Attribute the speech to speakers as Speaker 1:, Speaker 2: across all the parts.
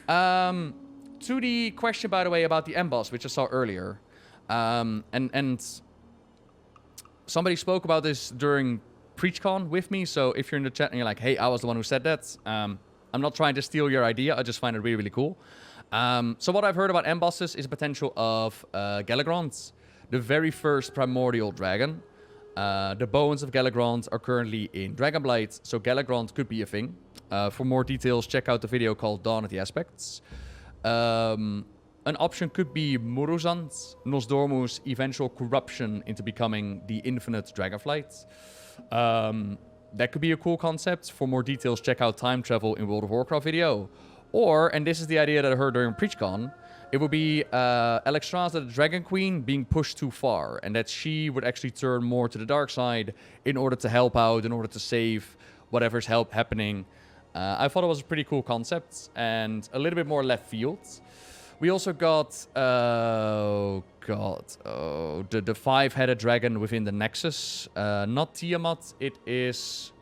Speaker 1: To the question, by the way, about the emboss, which I saw earlier, and somebody spoke about this during PreachCon with me. So if you're in the chat and you're like, "Hey, I was the one who said that," I'm not trying to steal your idea. I just find it really, really cool. So what I've heard about embosses is the potential of Galagrond, the very first primordial dragon. The bones of Galagrond are currently in Dragonblight, so Galagrond could be a thing. For more details, check out the video called Dawn of the Aspects. An option could be Muruzand, Nosdormu's eventual corruption into becoming the infinite dragonflight. That could be a cool concept. For more details, check out Time Travel in World of Warcraft video. Or, and this is the idea that I heard during PreachCon, it would be Alexstrasza, the Dragon Queen, being pushed too far, and that she would actually turn more to the dark side in order to help out, in order to save whatever's happening. I thought it was a pretty cool concept, and a little bit more left field. We also got, the five-headed dragon within the Nexus. Not Tiamat, it is...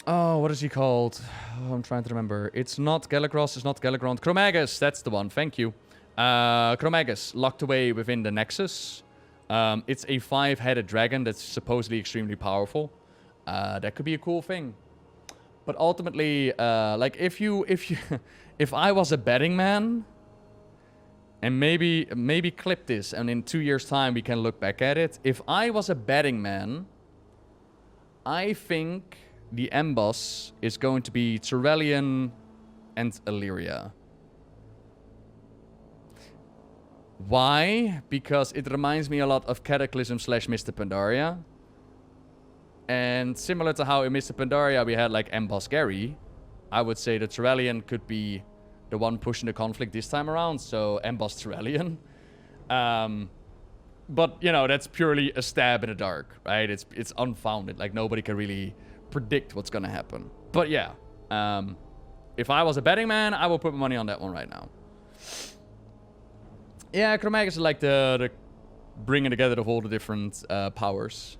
Speaker 1: Oh, what is he called? Oh, I'm trying to remember. It's not Galagros, it's not Galagrond. Chromagus, that's the one, thank you. Chromagus, locked away within the Nexus. It's a five-headed dragon that's supposedly extremely powerful. That could be a cool thing. But ultimately, like, if I was a betting man, and maybe clip this, and in 2 years' time we can look back at it. If I was a betting man, I think the emboss is going to be Tyrellian and Illyria. Why? Because it reminds me a lot of Cataclysm / Mr. Pandaria. And similar to how in Mr. Pandaria we had like Emboss Gary, I would say the Tyrellian could be the one pushing the conflict this time around, so Emboss Tyrellian. But, you know, that's purely a stab in the dark, right? It's unfounded, like nobody can really predict what's gonna happen. But yeah, if I was a betting man, I will put my money on that one right now. Yeah, Chromagus is like the bringing together of all the different powers.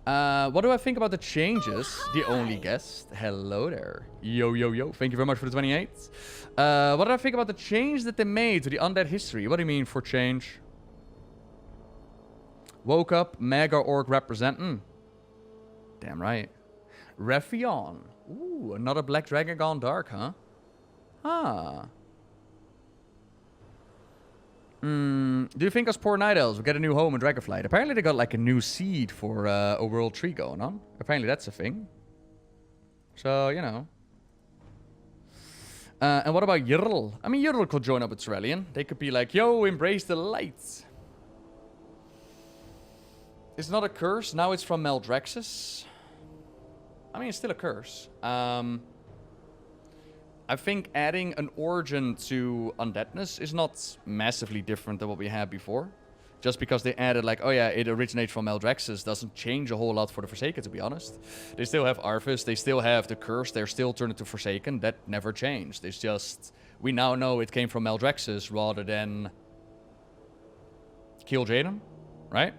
Speaker 1: What do I think about the changes? The only guest. Hello there. Yo, yo, yo. Thank you very much for the 28. What do I think about the change that they made to the undead history? What do you mean for change? Woke up, Mega Orc representing. Damn right. Rephion. Ooh, another black dragon gone dark, huh? Ah. Do you think us poor night elves will get a new home in Dragonflight? Apparently they got like a new seed for a world tree going on. Apparently that's a thing. So, you know. And what about Yrl? I mean, Yrl could join up with Tyrellian. They could be like, yo, embrace the light. It's not a curse. Now it's from Maldraxxus. I mean, it's still a curse. I think adding an origin to undeadness is not massively different than what we had before. Just because they added, like, oh yeah, it originates from Maldraxxus doesn't change a whole lot for the Forsaken, to be honest. They still have Arthas, they still have the curse, they're still turned into Forsaken. That never changed. It's just, we now know it came from Maldraxxus rather than Kil'jaeden, right?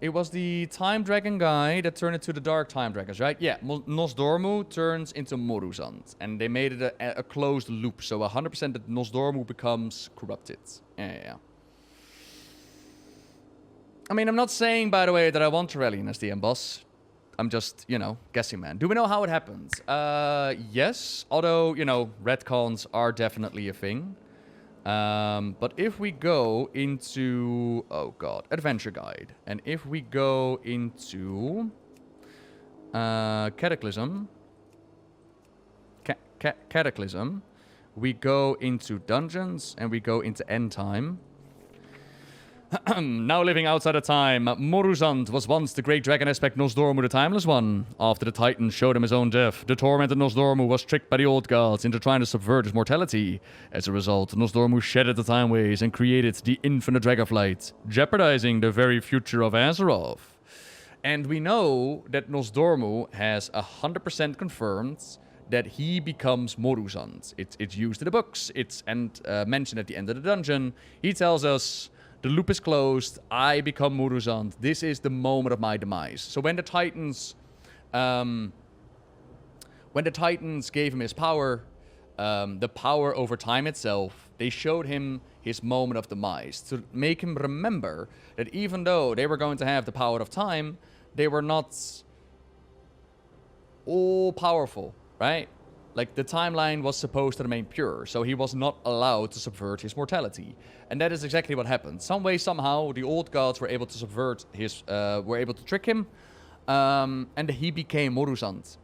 Speaker 1: It was the Time Dragon guy that turned into the Dark Time Dragons, right? Yeah, Nosdormu turns into Muruzand. And they made it a closed loop, so 100% that Nosdormu becomes corrupted. Yeah. I mean, I'm not saying, by the way, that I want Tyrellian as the end boss. I'm just, you know, guessing, man. Do we know how it happens? Yes. Although, you know, retcons are definitely a thing. But if we go into, oh god, Adventure Guide, and if we go into Cataclysm, Cataclysm, we go into Dungeons, and we go into End Time. Now living outside of time, Muruzand was once the great dragon aspect Nosdormu the Timeless One. After the Titans showed him his own death, the tormented Nosdormu was tricked by the old gods into trying to subvert his mortality. As a result, Nosdormu shedded the Time Ways and created the infinite dragonflight, jeopardizing the very future of Azeroth. And we know that Nosdormu has 100% confirmed that he becomes Muruzand. It's used in the books, it's mentioned at the end of the dungeon. He tells us, The loop is closed. I become Muruzand. This is the moment of my demise. So when the Titans gave him his power, the power over time itself, they showed him his moment of demise to make him remember that even though they were going to have the power of time, they were not all powerful, right? Like, the timeline was supposed to remain pure, so he was not allowed to subvert his mortality. And that is exactly what happened. Some way, somehow, the old gods were able to subvert his, were able to trick him, and he became Muruzand.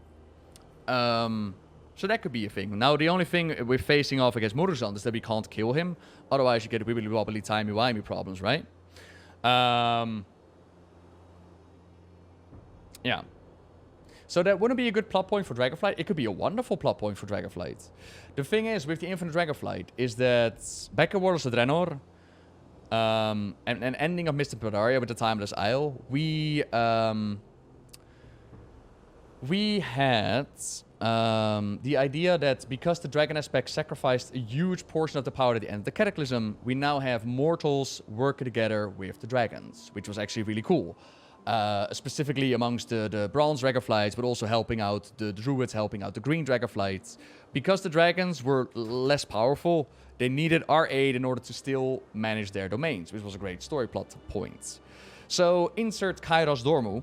Speaker 1: So that could be a thing. Now, the only thing we're facing off against Muruzand is that we can't kill him. Otherwise, you get wibbly wobbly timey-wimey problems, right? Yeah. So that wouldn't be a good plot point for Dragonflight. It could be a wonderful plot point for Dragonflight. The thing is, with the Infinite Dragonflight, is that back in Warlords of Draenor, and ending of Mr. Pandaria with the Timeless Isle, we had the idea that because the dragon aspect sacrificed a huge portion of the power at the end of the Cataclysm, we now have mortals working together with the dragons, which was actually really cool. Specifically amongst the bronze dragonflights, but also helping out the druids, helping out the green dragonflights. Because the dragons were less powerful, they needed our aid in order to still manage their domains, which was a great story plot point. So insert Kairos Dormu,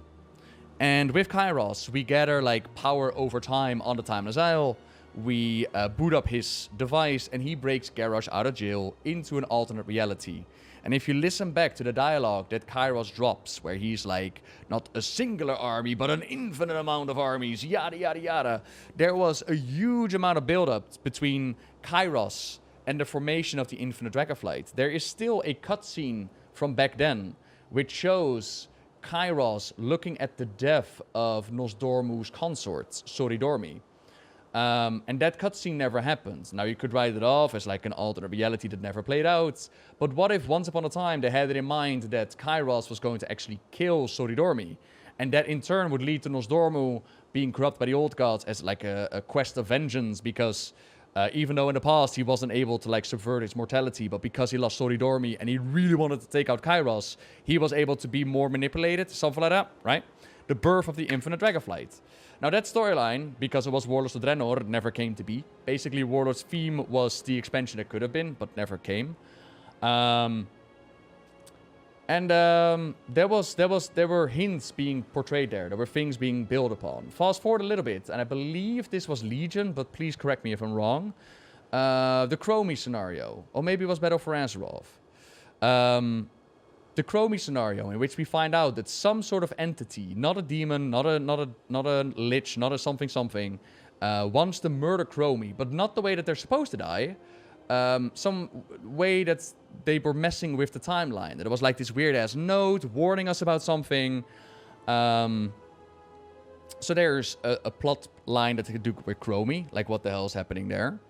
Speaker 1: and with Kairos, we gather like power over time on the Timeless Isle. We boot up his device, and he breaks Garrosh out of jail into an alternate reality. And if you listen back to the dialogue that Kairos drops, where he's like, not a singular army, but an infinite amount of armies, yada, yada, yada, there was a huge amount of build-up between Kairos and the formation of the Infinite Dragonflight. There is still a cutscene from back then, which shows Kairos looking at the death of Nosdormu's consort, Soridormi. And that cutscene never happened. Now, you could write it off as like an alternate reality that never played out. But what if once upon a time they had it in mind that Kairos was going to actually kill Soridormi? And that in turn would lead to Nosdormu being corrupted by the old gods as like a quest of vengeance, because even though in the past he wasn't able to like subvert his mortality, but because he lost Soridormi and he really wanted to take out Kairos, he was able to be more manipulated, something like that, right? The birth of the Infinite Dragonflight. Now that storyline, because it was Warlords of Draenor, never came to be. Basically, Warlords theme was the expansion that could have been, but never came. There were hints being portrayed there. There were things being built upon. Fast forward a little bit, and I believe this was Legion, but please correct me if I'm wrong. The Chromie scenario, or maybe it was Battle for Azeroth. The Chromie scenario, in which we find out that some sort of entity, not a demon, not a lich, not a something, wants to murder Chromie, but not the way that they're supposed to die. Some way that they were messing with the timeline. That it was like this weird-ass note warning us about something. So there's a plot line that they could do with Chromie, like what the hell is happening there.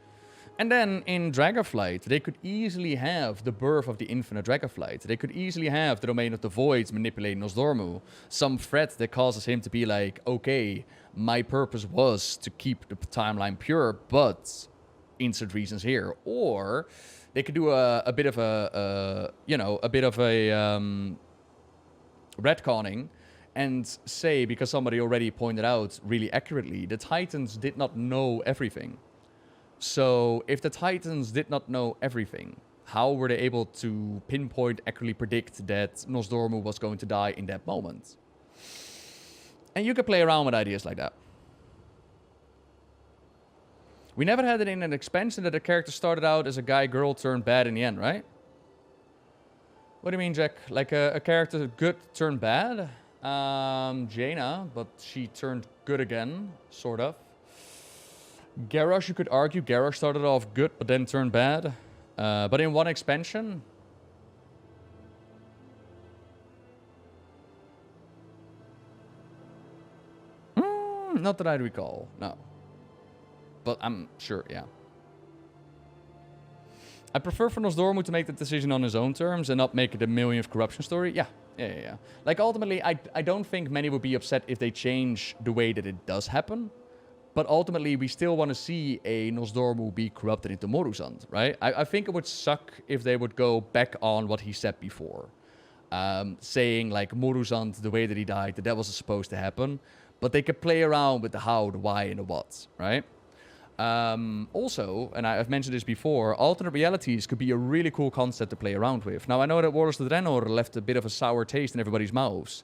Speaker 1: And then in Dragonflight, they could easily have the birth of the Infinite Dragonflight. They could easily have the Domain of the Voids manipulating Nosdormu. Some threat that causes him to be like, okay, my purpose was to keep the timeline pure, but insert reasons here. Or they could do a bit of retconning and say, because somebody already pointed out really accurately, the Titans did not know everything. So, if the Titans did not know everything, how were they able to pinpoint, accurately predict that Nosdormu was going to die in that moment? And you could play around with ideas like that. We never had it in an expansion that the character started out as a guy-girl turned bad in the end, right? What do you mean, Jack? Like a character good turned bad? Jaina, but she turned good again, sort of. Garrosh, you could argue, Garrosh started off good, but then turned bad. But in one expansion... not that I recall, no. But I'm sure, yeah. I prefer for Nosdormu to make the decision on his own terms and not make it a millionth corruption story. Yeah. Like, ultimately, I don't think many would be upset if they change the way that it does happen. But ultimately, we still want to see a Nosdormu be corrupted into Moruzand, right? I think it would suck if they would go back on what he said before. Saying, like, Moruzand, the way that he died, that wasn't supposed to happen. But they could play around with the how, the why, and the what, right? Also, and I've mentioned this before, alternate realities could be a really cool concept to play around with. Now, I know that Warlords of Draenor left a bit of a sour taste in everybody's mouths.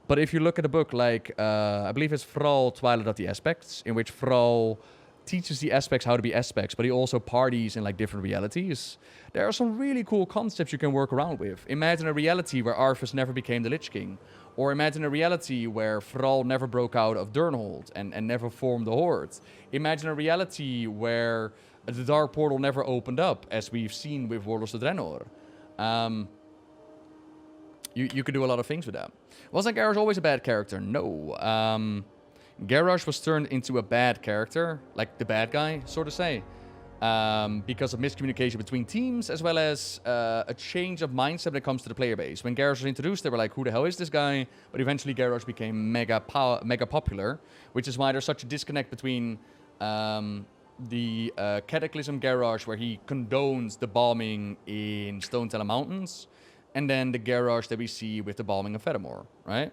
Speaker 1: But if you look at a book like, I believe it's Thrall, Twilight of the Aspects, in which Thrall teaches the aspects how to be aspects, but he also parties in like different realities. There are some really cool concepts you can work around with. Imagine a reality where Arthas never became the Lich King. Or imagine a reality where Thrall never broke out of Durnhold and never formed the Horde. Imagine a reality where the Dark Portal never opened up, as we've seen with Warlords of Draenor. You could do a lot of things with that. Wasn't Garrosh always a bad character? No. Garrosh was turned into a bad character, like the bad guy, so to say, because of miscommunication between teams, as well as a change of mindset when it comes to the player base. When Garrosh was introduced, they were like, who the hell is this guy? But eventually Garrosh became mega popular, which is why there's such a disconnect between the Cataclysm Garrosh, where he condones the bombing in Stone Talon Mountains, and then the Garrosh that we see with the bombing of Fedamore, right?